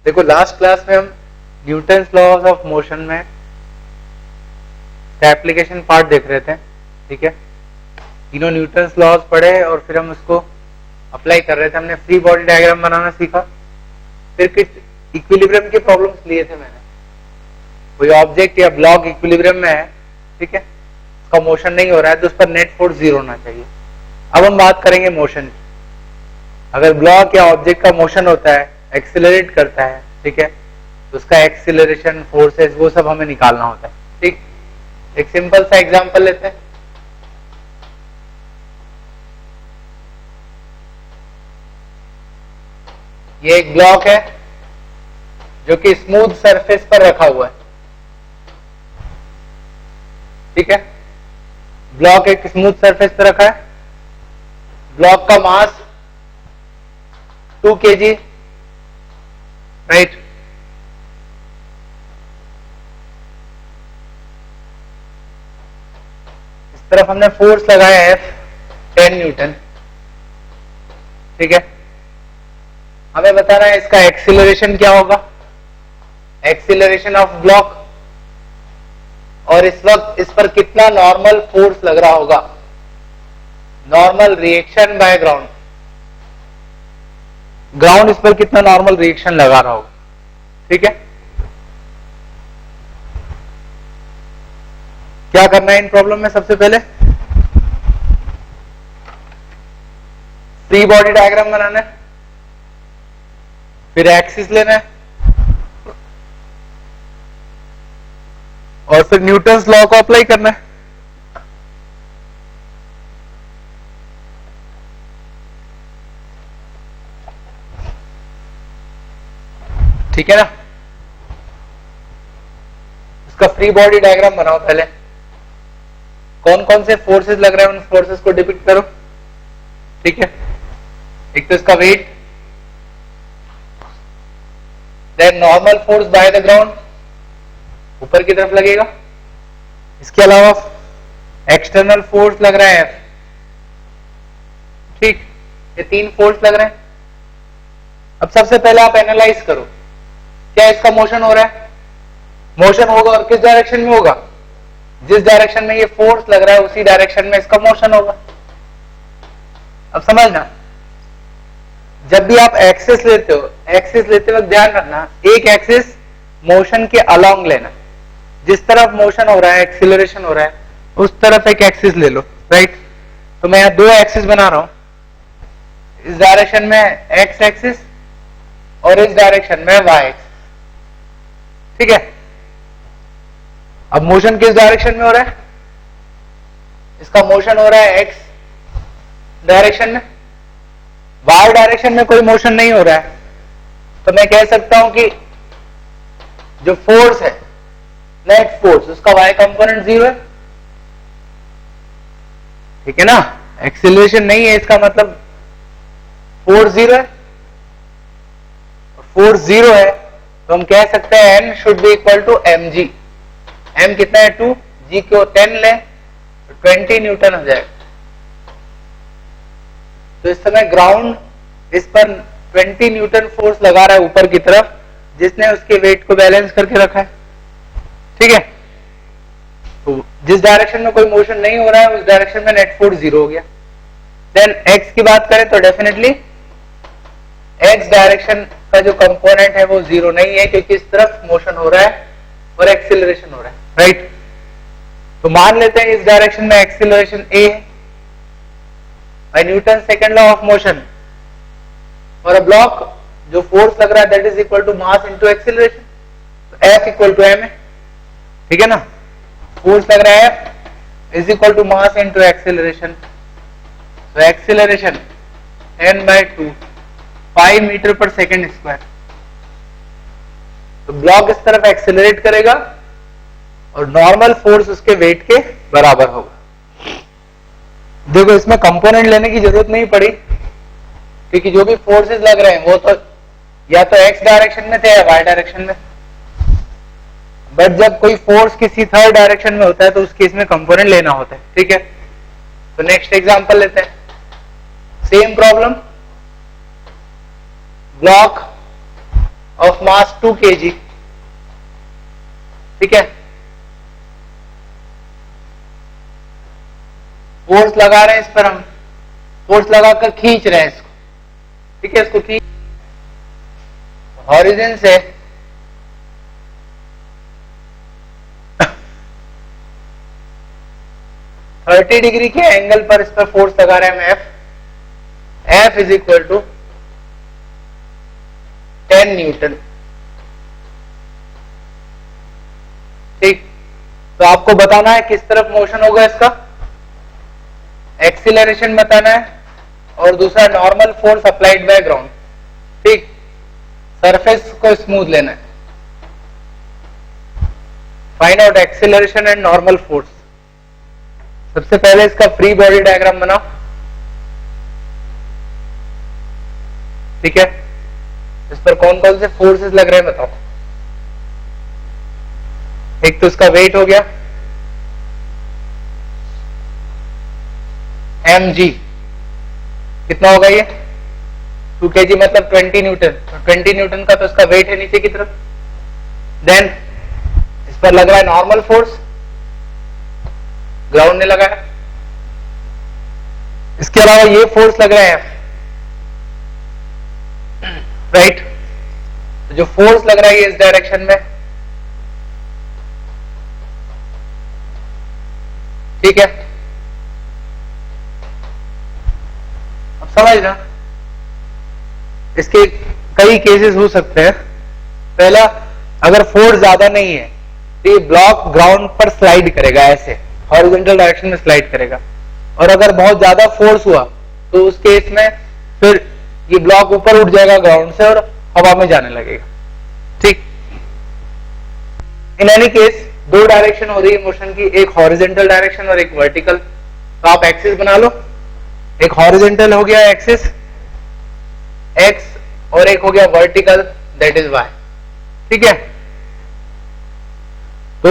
देखो last class में हम न्यूटन्स लॉज ऑफ मोशन में एप्लीकेशन पार्ट देख रहे थे, ठीक है। तीनों न्यूटन्स लॉज पढ़े और फिर हम उसको अप्लाई कर रहे थे। हमने फ्री बॉडी डायग्राम बनाना सीखा, फिर कुछ इक्विलिब्रियम के प्रॉब्लम्स लिए थे मैंने। कोई ऑब्जेक्ट या ब्लॉक इक्विलिब्रियम में है, ठीक है, उसका मोशन नहीं हो रहा है तो उस पर नेट फोर्स 0 होना चाहिए। अब हम बात करेंगे मोशन की। अगर ब्लॉक या ऑब्जेक्ट का मोशन होता है, एक्सिलरेट करता है, ठीक है, तो उसका एक्सिलरेशन, फोर्सेस, वो सब हमें निकालना होता है, ठीक। एक सिंपल सा एग्जांपल लेते हैं। ये एक ब्लॉक है जो कि स्मूथ सरफेस पर रखा हुआ है, ठीक है। ब्लॉक एक स्मूथ सरफेस पर रखा है। ब्लॉक का मास 2 kg, राइट। इस तरफ हमने फोर्स लगाया है 10 न्यूटन, ठीक है। हमें बताना है इसका एक्सीलरेशन क्या होगा, एक्सीलरेशन ऑफ ब्लॉक, और इस वक्त इस पर कितना नॉर्मल फोर्स लग रहा होगा, normal reaction by ground. Ground इस पर कितना नॉर्मल रिएक्शन लगा रहा होगा, ठीक है। क्या करना है इन प्रॉब्लम में? सबसे पहले फ्री बॉडी डायग्राम बनाना है, फिर एक्सिस लेना है, और फिर न्यूटन्स लॉ को अप्लाई करना है। ठीक है ना। इसका फ्री बॉडी डायग्राम बनाओ पहले। कौन कौन से फोर्सेस लग रहे हैं उन फोर्सेस को डिपिक्ट करो, ठीक है। एक तो इसका weight, then normal force by the ground, ऊपर की तरफ लगेगा। इसके अलावा एक्सटर्नल फोर्स लग रहा है F, ठीक। ये 3 फोर्स लग रहे हैं। अब सबसे पहले आप एनालाइज करो, क्या इसका मोशन हो रहा है? मोशन होगा, और किस डायरेक्शन में होगा? जिस डायरेक्शन में ये फोर्स लग रहा है उसी डायरेक्शन में इसका मोशन होगा। अब समझना, जब भी आप एक्सिस लेते हो, एक्सिस लेते वक्त ध्यान रखना, एक एक्सिस मोशन के अलोंग लेना। जिस तरफ मोशन हो रहा है, एक्सीलरेशन हो रहा है, उस तरफ एक एक्सिस ले लो, राइट। तो मैं यहां 2 एक्सिस बना रहा हूं। इस डायरेक्शन में एक्स एक्सिस और इस डायरेक्शन में वाई एक्सिस, ठीक है। अब मोशन किस डायरेक्शन में हो रहा है? इसका मोशन हो रहा है एक्स डायरेक्शन में, वाई डायरेक्शन में कोई मोशन नहीं हो रहा है। तो मैं कह सकता हूं कि जो फोर्स है, नेट फोर्स, उसका वाई कंपोनेंट 0 है, ठीक है ना। एक्सीलरेशन नहीं है, इसका मतलब फोर्स 0 है। फोर्स 0 है तो हम कह सकते हैं N should be equal to mg। m कितना है? 2, g को 10 ले तो 20 न्यूटन हो जाएगा। तो इस समय ग्राउंड इस पर 20 न्यूटन फोर्स लगा रहा है ऊपर की तरफ, जिसने उसके वेट को बैलेंस करके रखा है, ठीक है। तो जिस डायरेक्शन में कोई मोशन नहीं हो रहा है उस डायरेक्शन में नेट फोर्स 0 हो गया। देन x की बात करें तो डेफिनेटली x डायरेक्शन का जो कंपोनेंट है वो 0 नहीं है, क्योंकि इस तरफ मोशन हो रहा है और एक्सीलरेशन हो रहा है, राइट। तो मान लेते हैं इस डायरेक्शन में एक्सीलरेशन a है। By Newton second law of motion, और अ ब्लॉक जो फोर्स लग रहा है that is equal to mass into acceleration, तो F इक्वल टू m है, ठीक है ना। फोर्स लग रहा है F is equal to mass into acceleration, तो एक्सीलरेशन n/2 5 मीटर पर सेकेंड स्क्वायर। तो ब्लॉक इस तरफ एक्सेलरेट करेगा और नॉर्मल फोर्स उसके वेट के बराबर होगा। देखो इसमें कंपोनेंट लेने की जरूरत नहीं पड़ी, क्योंकि जो भी फोर्सेस लग रहे हैं वो तो या तो एक्स डायरेक्शन में थे या वाई डायरेक्शन में। बट जब कोई फोर्स किसी थर्ड डायरेक्शन में होता है तो उस केस में कंपोनेंट लेना होता है, ठीक है। तो नेक्स्ट एग्जांपल लेते हैं, same problem. Block of mass 2 kg, ठीक है। फोर्स लगा रहे हैं इस पर, हम फोर्स लगाकर खींच रहे हैं इसको, ठीक है। इसको खींच हॉरिजन से 30 डिग्री के एंगल पर इस पर फोर्स लगा रहे हैं हम F is equal to 10 newton, ठीक। तो आपको बताना है किस तरफ मोशन होगा इसका, एक्सीलरेशन बताना है, और दूसरा normal force applied by ground, ठीक। सरफेस को स्मूथ लेना है, find out acceleration and normal force. सबसे पहले इसका फ्री बॉडी डायग्राम बनाओ, ठीक है। इस पर कौन कौन से फोर्सेस लग रहे हैं बताओ। एक तो इसका वेट हो गया mg, कितना होगा ये 2 kg मतलब 20 न्यूटन, तो 20 न्यूटन का तो इसका वेट है नीचे की तरफ। देन इस पर लग रहा है नॉर्मल फोर्स, ग्राउंड ने लगाया। इसके अलावा ये फोर्स लग रहा है राइट, तो जो फोर्स लग रहा है ये इस डायरेक्शन में, ठीक है। अब समझना, इसके कई केसेस हो सकते हैं। पहला, अगर फोर्स ज्यादा नहीं है तो ये ब्लॉक ग्राउंड पर स्लाइड करेगा, ऐसे हॉरिजॉन्टल डायरेक्शन में स्लाइड करेगा। और अगर बहुत ज्यादा फोर्स हुआ तो उस केस में फिर ये ब्लॉक ऊपर उठ जाएगा ग्राउंड से और हवा में जाने लगेगा, ठीक। इन एनी केस दो डायरेक्शन हो रही है मोशन की, एक हॉरिजॉन्टल डायरेक्शन और एक वर्टिकल। तो आप एक्सिस बना लो, एक हॉरिजॉन्टल हो गया एक्सिस एक्स और एक हो गया वर्टिकल दैट इज वाई, ठीक है। तो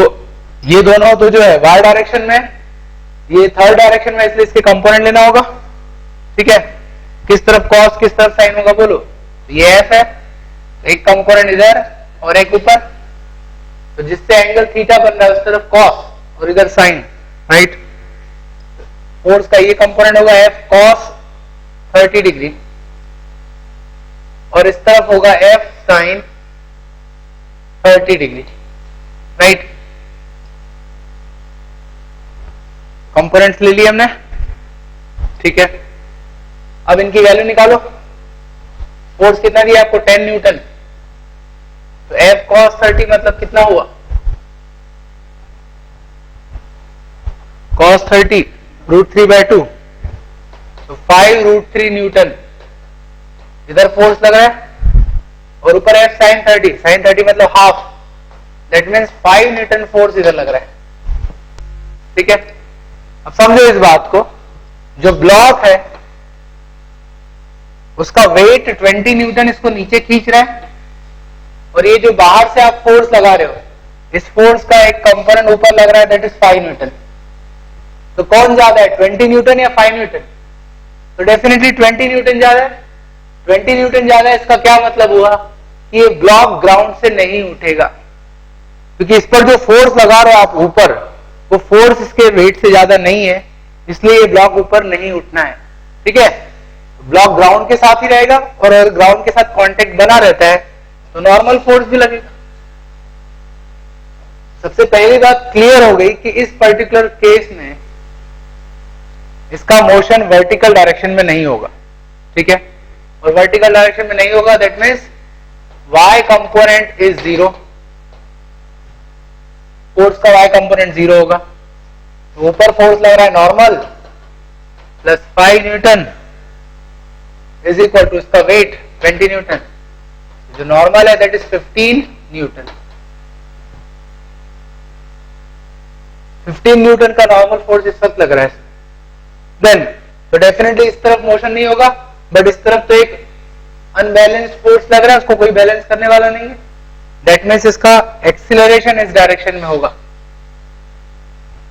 ये दोनों तो जो है वाई डायरेक्शन में, ये थर्ड डायरेक्शन में, इसलिए इसके कंपोनेंट लेना होगा, ठीक है। किस तरफ कॉस किस तरफ साइन होगा बोलो, ये एफ है, एक कंपोनेंट इधर और एक ऊपर, तो जिससे एंगल थीटा बन रहा है उस तरफ कॉस और इधर साइन, राइट। फोर्स का ये कंपोनेंट होगा एफ कॉस 30 डिग्री और इस तरफ होगा F sine 30 degree, right. Components ले लिए हमने, ठीक है। अब इनकी वैल्यू निकालो। फोर्स कितना दिया आपको 10 न्यूटन, तो एफ कॉस 30 मतलब कितना हुआ, कॉस 30 √3/2, तो 5√3 न्यूटन इधर फोर्स लग रहा है, और ऊपर एफ साइन 30 मतलब half, that means 5 Newton force इधर लग रहा है, ठीक है। अब समझो इस बात को, जो ब्लॉक है उसका वेट 20 न्यूटन इसको नीचे खींच रहा है, और ये जो बाहर से आप फोर्स लगा रहे हो, इस फोर्स का एक कंपोनेंट ऊपर लग रहा है दैट इज 5 न्यूटन। तो कौन ज्यादा है, 20 न्यूटन या 5 न्यूटन? तो डेफिनेटली 20 न्यूटन ज्यादा है। 20 न्यूटन ज्यादा है, इसका क्या मतलब हुआ कि ये ब्लॉक ग्राउंड से नहीं उठेगा, क्योंकि इस पर जो फोर्स लगा रहे हो आप ऊपर, वो फोर्स इसके वेट से ज्यादा नहीं है, इसलिए ये ब्लॉक ऊपर नहीं उठना है, ठीक है। ब्लॉक ग्राउंड के साथ ही रहेगा, और अगर ग्राउंड के साथ कांटेक्ट बना रहता है तो नॉर्मल फोर्स भी लगेगा। सबसे पहली बात क्लियर हो गई कि इस पर्टिकुलर केस में इसका मोशन वर्टिकल डायरेक्शन में नहीं होगा, ठीक है। और वर्टिकल डायरेक्शन में नहीं होगा that means y component is 0, force का y कंपोनेंट 0 होगा। तो ऊपर फोर्स लग रहा है normal plus 5 newton is equal to इसका वेट 20 न्यूटन, जो नॉर्मल है दैट इज 15 न्यूटन। 15 न्यूटन का नॉर्मल फोर्स इस वक्त लग रहा है। देन तो डेफिनेटली इस तरफ मोशन नहीं होगा, बट इस तरफ तो एक अनबैलेंस्ड फोर्स लग रहा है, उसको कोई बैलेंस करने वाला नहीं है, दैट मीन्स इसका एक्सीलरेशन इस डायरेक्शन में होगा,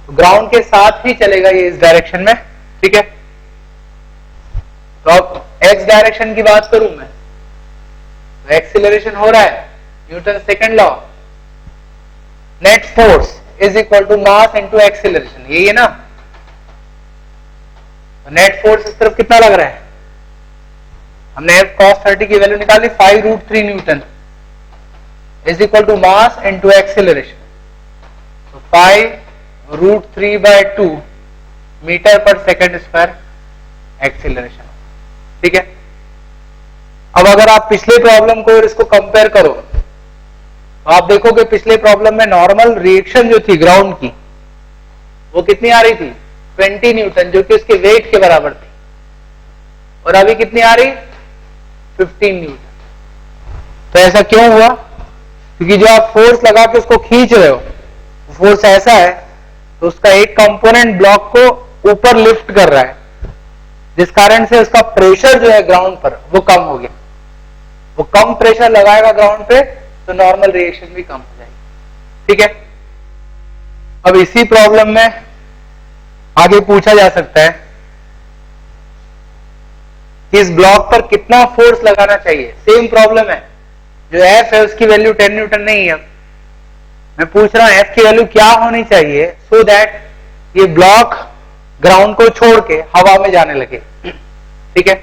तो ग्राउंड के साथ ही चलेगा ये इस डायरेक्शन में, ठीक है। तो अब एक्स डायरेक्शन की बात करूं मैं, तो एक्सीलरेशन हो रहा है, Newton second law, net force is equal to mass into acceleration, यही है ना। नेट फोर्स इस तरफ कितना लग रहा है, हमने F cos 30 की वैल्यू निकाली 5√3 newton is equal to mass into acceleration, तो 5√3/2 मीटर पर सेकंड स्क्वायर एक्सीलरेशन, ठीक है। अब अगर आप पिछले प्रॉब्लम को और इसको कंपेयर करो तो आप देखोगे पिछले प्रॉब्लम में नॉर्मल रिएक्शन जो थी ग्राउंड की वो कितनी आ रही थी, 20 न्यूटन, जो कि उसके वेट के बराबर थी, और अभी कितनी आ रही, 15 न्यूटन। तो ऐसा क्यों हुआ, क्योंकि जो आप फोर्स लगा के उसको खींच रहे हो, फोर्स ऐसा है तो उसका एक कंपोनेंट ब्लॉक को ऊपर लिफ्ट कर रहा है, जिस कारण से उसका प्रेशर जो है ग्राउंड पर वो कम हो गया। वो कम प्रेशर लगाएगा ग्राउंड पे तो नॉर्मल रिएक्शन भी कम हो जाएगी, ठीक है। अब इसी प्रॉब्लम में आगे पूछा जा सकता है कि इस ब्लॉक पर कितना फोर्स लगाना चाहिए। सेम प्रॉब्लम है, जो F है उसकी वैल्यू 10 न्यूटन नहीं है, मैं पूछ रहा हूं F की वैल्यू क्या होनी चाहिए सो दैट ये ब्लॉक ग्राउंड को छोड़ के हवा में जाने लगे, ठीक है।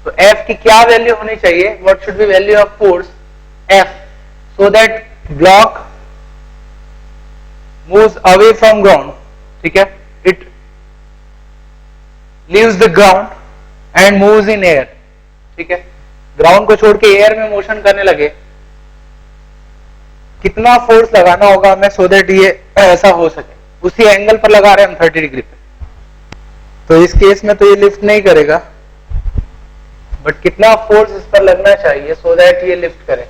तो F की क्या वैल्यू होनी चाहिए, what should be value of force F so that block moves away from ground, ठीक है, it leaves the ground and moves in air, ठीक है। ग्राउंड को छोड़ के एयर में मोशन करने लगे, कितना फोर्स लगाना होगा हमें सो दैट ये ऐसा हो सके। उसी एंगल पर लगा रहे हैं हम 30 डिग्री पे, तो इस केस में तो ये लिफ्ट नहीं करेगा, बट कितना फोर्स इस पर लगना चाहिए सो दैट ये लिफ्ट करे।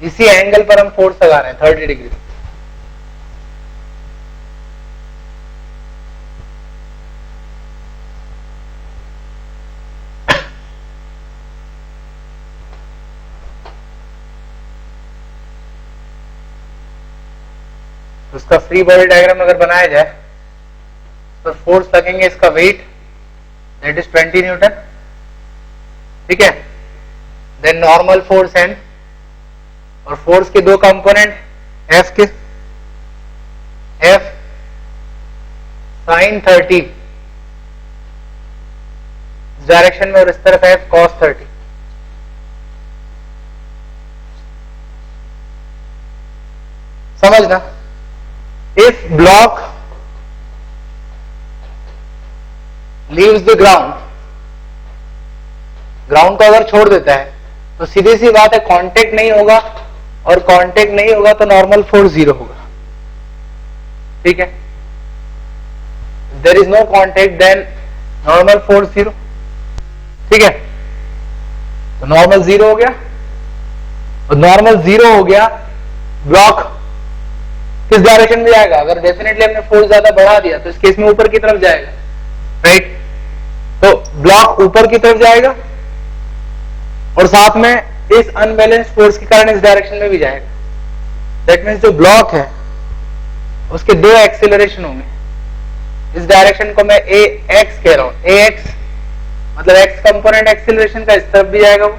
इसी एंगल पर हम फोर्स लगा रहे हैं 30 डिग्री। उसका फ्री बॉडी डायग्राम अगर बनाया जाए तो फोर्स लगेंगे, इसका वेट दैट इज 20 न्यूटन, ठीक है। देन नॉर्मल फोर्स एन, और फोर्स के दो कंपोनेंट F के, F sin 30 इस डायरेक्शन में और इस तरफ F cos 30। समझना, if block leaves the ground, ground को अगर छोड़ देता है तो सीधी सी बात है कांटेक्ट नहीं होगा, और कांटेक्ट नहीं होगा तो नॉर्मल फोर्स 0 होगा, ठीक है। There is no contact then normal force 0, ठीक है। तो नॉर्मल 0 हो गया, और नॉर्मल 0 हो गया, ब्लॉक किस डायरेक्शन में जाएगा, अगर डेफिनेटली हमने फोर्स ज्यादा बढ़ा दिया तो इस केस में ऊपर की तरफ जाएगा, राइट। तो ब्लॉक ऊपर की तरफ जाएगा और साथ में इस अनबैलेंस फोर्स के कारण इस डायरेक्शन में भी जाएगा। दैट मीन्स जो ब्लॉक है उसके दो एक्सीलरेशन होंगे। इस डायरेक्शन को मैं AX कह रहा हूं, AX मतलब X कंपोनेंट एक्सीलरेशन का इस तरफ भी जाएगा वो,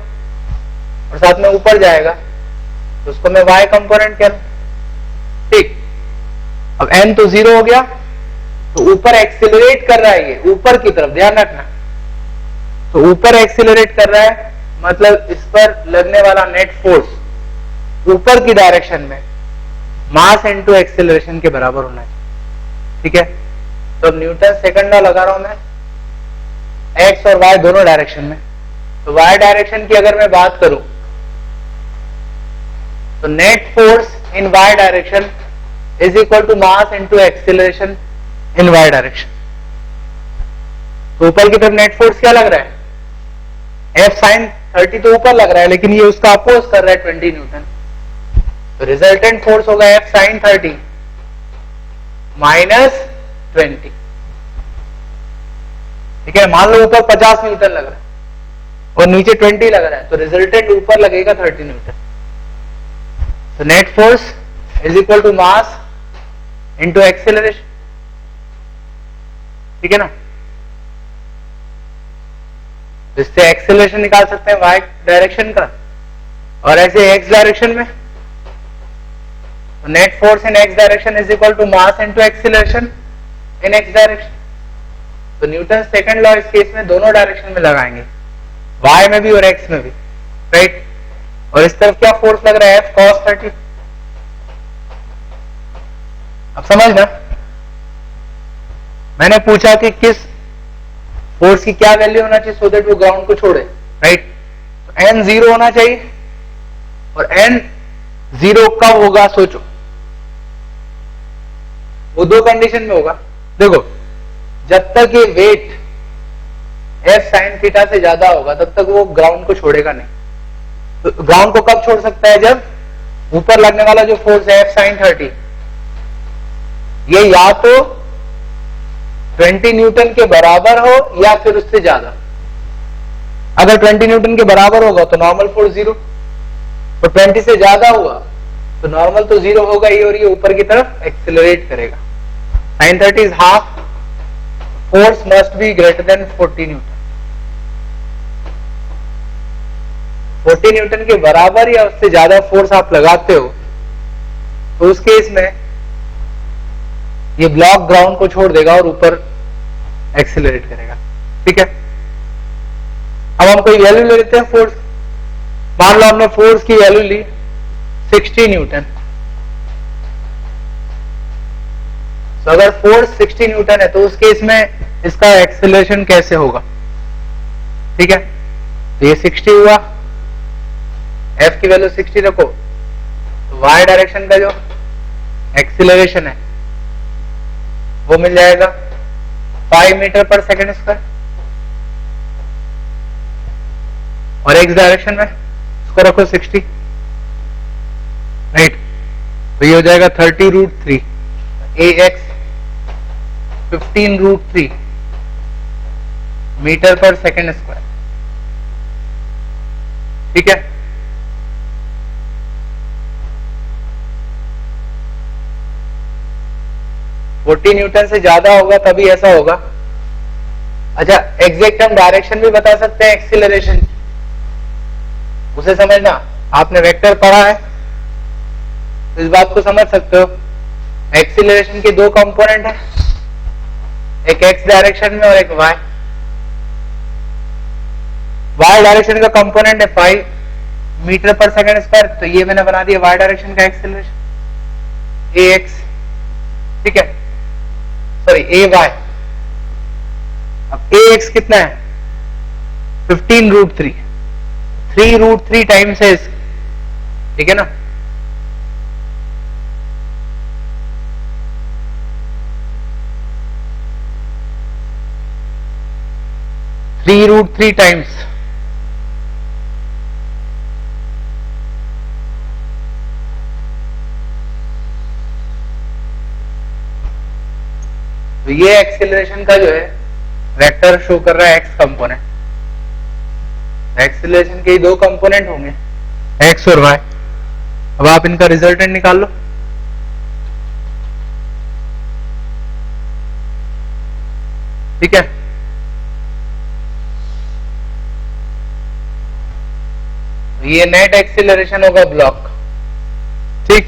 और साथ में ऊपर जाएगा तो उसको मैं Y कंपोनेंट कह रहा हूं, ठीक। अब n तो 0 हो गया, तो ऊपर एक्सीलरेट कर रहा है, ये ऊपर की तरफ, ध्यान रखना। तो ऊपर एक्सीलरेट कर रहा है मतलब इस पर लगने वाला नेट फोर्स ऊपर की डायरेक्शन में मास इनटू एक्सीलरेशन के बराबर होना चाहिए, ठीक है। तो न्यूटन सेकंड लॉ लगा रहा हूं मैं एक्स और वाई दोनों डायरेक्शन में। तो वाई डायरेक्शन की अगर मैं बात करूं तो net force in Y direction is equal to mass into acceleration in Y direction. तो ऊपर की तरफ नेट फोर्स क्या लग रहा है, F sin 30 तो ऊपर लग रहा है, लेकिन ये उसका अपोज कर रहा है 20 न्यूटन। तो रिजल्टेंट फोर्स होगा F sin 30 माइनस 20, ठीक है। मान लो ऊपर 50 न्यूटन लग रहा है और नीचे 20 लग रहा है, तो रिजल्टेंट ऊपर लगेगा 30 न्यूटन। तो net force is equal to mass into acceleration, ठीक है ना। इससे एक्सेलरेशन निकाल सकते हैं y डायरेक्शन का, और ऐसे x डायरेक्शन में net force in x direction is equal to mass into acceleration in x direction. तो न्यूटन सेकंड लॉ इस केस में दोनों डायरेक्शन में लगाएंगे, y में भी और x में भी, राइट। और इस तरफ क्या फोर्स लग रहा है, F cos 30। अब समझना, मैंने पूछा कि किस फोर्स की क्या वैल्यू होना चाहिए सो दैट वो ग्राउंड को छोड़े, राइट। n 0 होना चाहिए, और n 0 कब होगा सोचो, वो दो कंडीशन में होगा। देखो, जब तक ये वेट F sin थीटा से ज्यादा होगा तब तक वो ग्राउंड को छोड़ेगा नहीं। तो ग्राउंड को कब छोड़ सकता है, जब ऊपर लगने वाला जो फोर्स है F sin 30, ये या तो 20 न्यूटन के बराबर हो या फिर उससे ज्यादा। अगर 20 न्यूटन के बराबर होगा तो नॉर्मल फोर्स 0, और 20 से ज्यादा हुआ तो नॉर्मल तो 0 होगा ही, और ये ऊपर की तरफ एक्सेलरेट करेगा। sin 30 is half, force must be greater than 40 Newton. 40 Newton के बराबर या उससे ज्यादा फोर्स आप लगाते हो तो उस केस में ये ब्लॉक ग्राउंड को छोड़ देगा और ऊपर एक्सेलरेट करेगा, ठीक है। अब हम कोई वैल्यू ले लेते हैं फोर्स। मान लो हमने फोर्स की वैल्यू ली 60 न्यूटन। तो अगर फोर्स 60 न्यूटन है तो उस केस में इसका एक्सेलरेशन कैसे होगा, ठीक है। तो ये 60 हुआ, F की वैल्यू 60 रखो, तो y डायरेक्शन का जो एक्सेलरेशन है वो मिल जाएगा 5 मीटर पर सेकेंड स्क्वायर, और x डायरेक्शन में इसको रखो 60, राइट। तो ये हो जाएगा 30√3, ax 15√3 मीटर पर सेकेंड स्क्वायर, ठीक है। फोर्टी न्यूटन से ज्यादा होगा तभी ऐसा होगा। अच्छा, एग्जैक्ट हम डायरेक्शन भी बता सकते हैं एक्सीलरेशन, उसे समझना। आपने वेक्टर पढ़ा है तो इस बात को समझ सकते हो। एक्सीलरेशन के दो कंपोनेंट है, एक एक्स डायरेक्शन में और एक वाई। वाई डायरेक्शन का कंपोनेंट है 5 मीटर पर सेकेंड स्क्वायर, तो ये मैंने बना दिया वाई डायरेक्शन का एक्सीलरेशन ax, ठीक है, सॉरी ay। अब ax कितना है 15√3, 3√3 टाइम्स है, ठीक है ना। (3√3 टाइम्स) तो ये एक्सेलरेशन का जो है वेक्टर शो कर रहा है एक्स कंपोनेंट। एक्सेलरेशन के दो कंपोनेंट होंगे एक्स और वाई। अब आप इनका रिजल्टेंट निकाल लो। ठीक है, ये नेट एक्सेलरेशन होगा ब्लॉक, ठीक।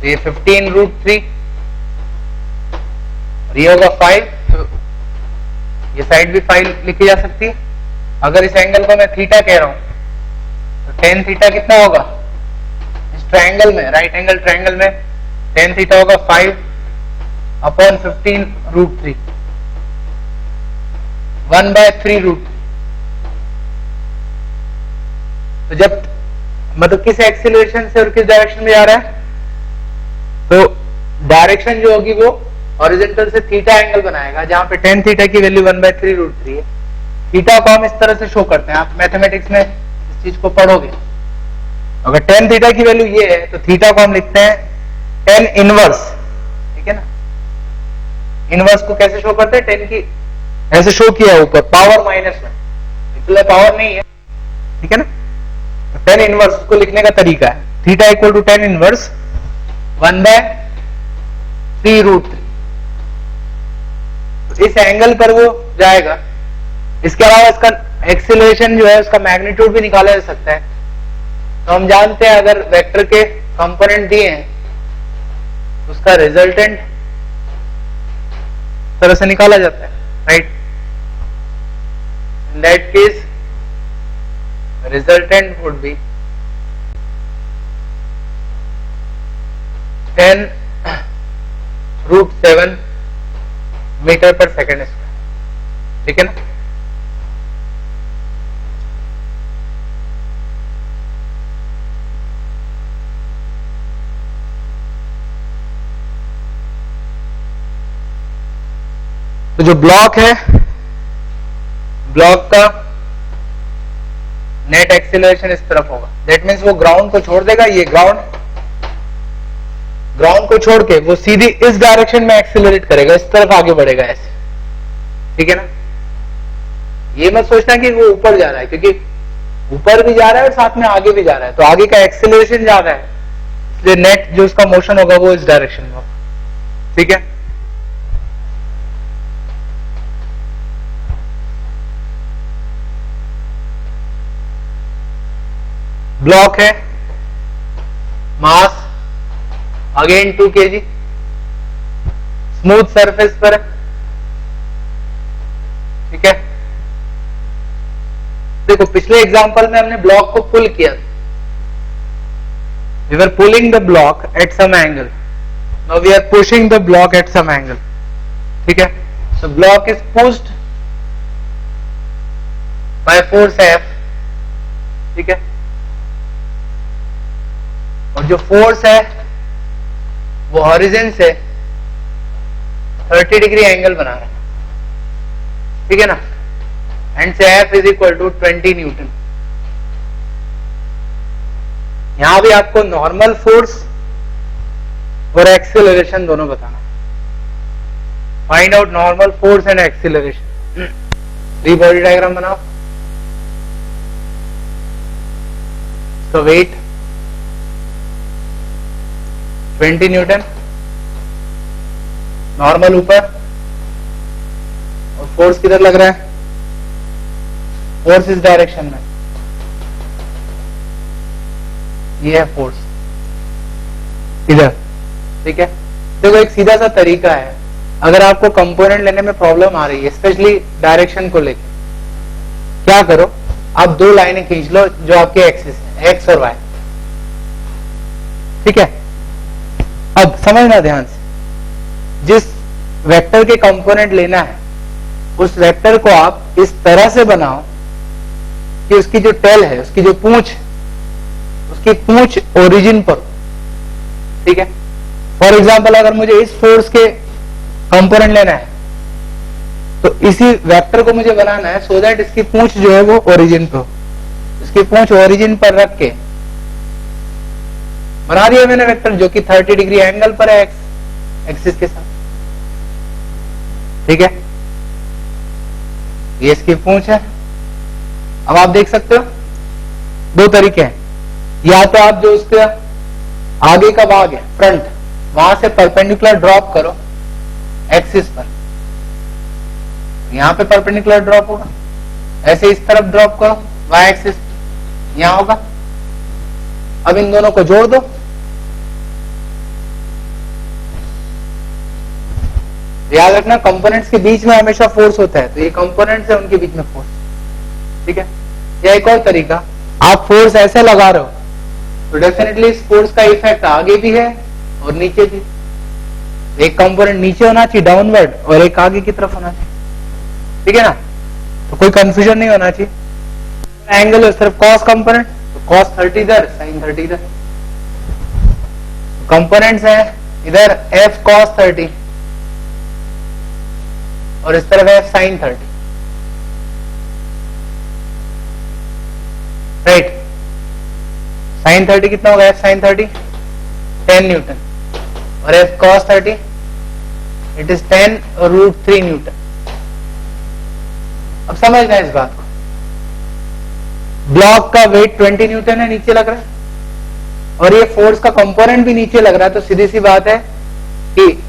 ये 15√3 और ये होगा 5, तो ये साइड भी 5 लिखी जा सकती है। अगर इस एंगल को मैं थीटा कह रहा हूं तो tan थीटा कितना होगा इस ट्रायंगल में, राइट एंगल ट्रायंगल में tan थीटा होगा 5/15√3, 1/3√3। तो जब मतलब किस एक्सीलरेशन से और किस डायरेक्शन में जा रहा है, तो डायरेक्शन जो होगी वो हॉरिजॉन्टल से थीटा एंगल बनाएगा, जहां पे tan थीटा की वैल्यू 1/3√3 है। थीटा को हम इस तरह से शो करते हैं, आप मैथमेटिक्स में इस चीज को पढ़ोगे। अगर tan थीटा की वैल्यू ये है तो थीटा को हम लिखते हैं tan इनवर्स, ठीक है ना। इनवर्स को कैसे शो करते हैं, tan की ऐसे शो किया ऊपर पावर माइनस में, इसलिए पावर नहीं है, ठीक है ना। tan इनवर्स को लिखने का तरीका है theta equal to tan inverse 1/3√3। तो इस एंगल पर वो जाएगा। इसके अलावा इसका एक्सीलरेशन जो है उसका मैग्नीट्यूड भी निकाला जा सकता है। तो हम जानते हैं अगर वेक्टर के कंपोनेंट दिए हैं उसका रिजल्टेंट तरह से निकाला जाता है, right. In that case resultant would be 10√7 metre पर सेकेंड स्क्वायर, ठीक है ना। तो जो ब्लॉक है, ब्लॉक का नेट एक्सीलरेशन इस तरफ होगा। दैट मीन्स वो ग्राउंड को छोड़ देगा, ये ग्राउंड को छोड़ के वो सीधी इस डायरेक्शन में एक्सीलरेट करेगा, इस तरफ आगे बढ़ेगा ऐसे, ठीक है ना। ये मत सोचना कि वो ऊपर जा रहा है, क्योंकि ऊपर भी जा रहा है और साथ में आगे भी जा रहा है, तो आगे का एक्सीलरेशन ज्यादा है, इसलिए नेट जो उसका मोशन होगा वो इस डायरेक्शन में होगा, ठीक है। ब्लॉक है, मास अगेन 2 kg, स्मूथ सरफेस पर है, ठीक है। देखो पिछले एग्जांपल में हमने ब्लॉक को पुल किया, we were pulling the block at some angle, now we are pushing the block at some angle, ठीक है। So block is pushed by force F, ठीक है। और जो फोर्स है वो हॉरिजन से 30 डिग्री एंगल बना रहा है, ठीक है ना। एंड से F is equal to 20 newton. यहां भी आपको नॉर्मल फोर्स और एक्सीलरेशन दोनों बताना है। Find out normal force and acceleration. Free body diagram बनाओ। तो वेट 20 न्यूटन, नॉर्मल ऊपर, और फोर्स किधर लग रहा है, फोर्स इस डायरेक्शन में, ये है फोर्स इधर, ठीक है। देखो एक सीधा सा तरीका है, अगर आपको कंपोनेंट लेने में प्रॉब्लम आ रही है स्पेशली डायरेक्शन को लेकर, क्या करो, आप दो लाइनें खींच लो जो आपके एक्सिस है, एक्स और वाई, ठीक है। अब समझना ध्यान से, जिस वेक्टर के कंपोनेंट लेना है उस वेक्टर को आप इस तरह से बनाओ कि उसकी जो टेल है, उसकी जो पूंछ, उसकी पूंछ ओरिजिन पर, ठीक है। फॉर एग्जांपल अगर मुझे इस फोर्स के कंपोनेंट लेना है तो इसी वेक्टर को मुझे बनाना है सो दैट इसकी पूंछ जो है वो ओरिजिन पे हो। इसकी पूंछ ओरिजिन पर रख के बना दिया मैंने वेक्टर जो कि 30 डिग्री एंगल पर है एक्सिस के साथ, ठीक है। ये इसकी पूंछ है। अब आप देख सकते हो दो तरीके हैं, या तो आप जो उसके आगे का भाग है फ्रंट, वहां से परपेंडिकुलर ड्रॉप करो एक्सिस पर, यहां पे परपेंडिकुलर ड्रॉप होगा, ऐसे इस तरफ ड्रॉप करो वाई एक्सिस, यहां होगा। अब इन दोनों को जोड़ दो, याद रखना कंपोनेंट्स के बीच में हमेशा फोर्स होता है, तो ये कंपोनेंट्स है उनके बीच में फोर्स, ठीक है। या एक और तरीका, आप फोर्स ऐसे लगा रहे हो तो डेफिनेटली इस फोर्स का इफेक्ट आगे भी है और नीचे भी। एक कंपोनेंट नीचे होना चाहिए डाउनवर्ड और एक आगे की तरफ होना चाहिए, ठीक है ना। तो कोई कंफ्यूजन नहीं होना चाहिए। एंगल है सिर्फ कॉस कंपोनेंट, तो कॉस 30 इधर, साइन 30 इधर। कंपोनेंट्स है इधर f cos 30 और इस तरफ f sin 30, राइट। sin 30 कितना होगा, f sin 30 10 न्यूटन, और f cos 30 it is 10√3 Newton. अब समझना इस बात को, ब्लॉक का वेट 20 न्यूटन है, नीचे लग रहा है, और ये फोर्स का कंपोनेंट भी नीचे लग रहा है, तो सीधी सी बात है कि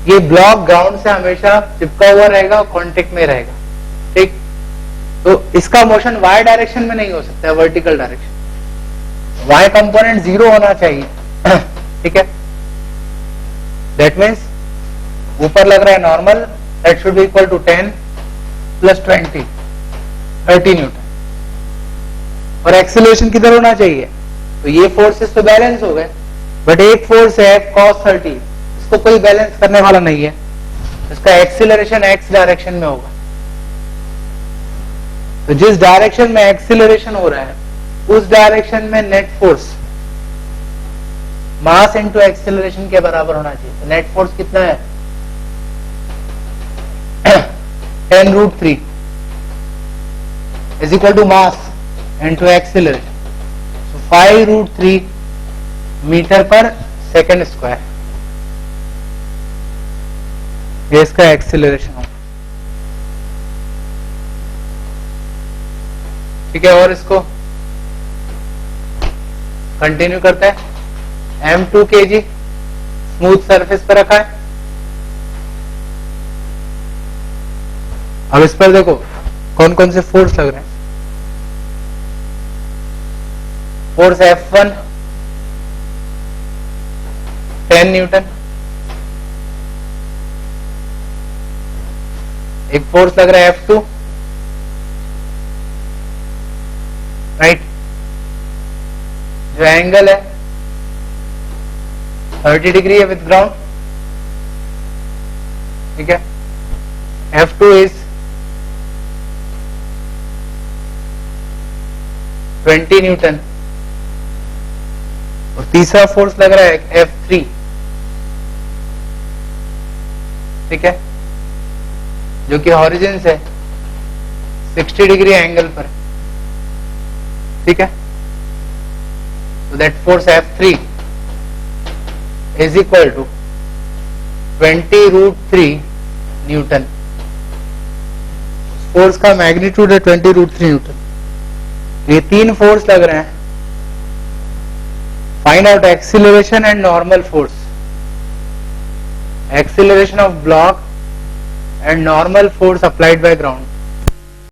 ये ब्लॉक ग्राउंड से हमेशा चिपका हुआ रहेगा, कांटेक्ट में रहेगा, ठीक। तो इसका मोशन y डायरेक्शन में नहीं हो सकता है, वर्टिकल डायरेक्शन। y कंपोनेंट 0 होना चाहिए। ठीक है, दैट मीन्स ऊपर लग रहा है normal, that should be equal to 10 plus 20, 30 newton. और एक्सीलरेशन किधर होना चाहिए? तो ये फोर्सेस तो बैलेंस हो गए, बट एक फोर्स है cos 30, इसको कोई बैलेंस करने वाला नहीं है, इसका एक्सीलरेशन x डायरेक्शन में होगा। तो जिस डायरेक्शन में एक्सीलरेशन हो रहा है उस डायरेक्शन में net force mass into acceleration के बराबर होना चाहिए। तो नेट फोर्स कितना है? 10√3 is equal to mass into acceleration. So 5√3 metre पर सेकेंड स्क्वायर, ये इसका एक्सीलरेशन होगा। ठीक है, और इसको कंटिन्यू करते हैं। m2 kg स्मूथ सरफेस पर रखा है। अब इस पर देखो कौन कौन से फोर्स लग रहे हैं। फोर्स F1 10 न्यूटन, एक फोर्स लग रहा है F2, राइट, जो एंगल है 30 डिग्री है विद ग्राउंड। ठीक है, F2 इज 20 न्यूटन। और तीसरा फोर्स लग रहा है F3, ठीक है, जो कि हॉरिजन से 60 डिग्री एंगल पर। ठीक है, so that force F3 is equal to 20√3 Newton. Force का मैग्नीट्यूड है 20√3 न्यूटन। ये तीन फोर्स लग रहे हैं। Find out acceleration and normal force. Acceleration of block and normal force applied by ground.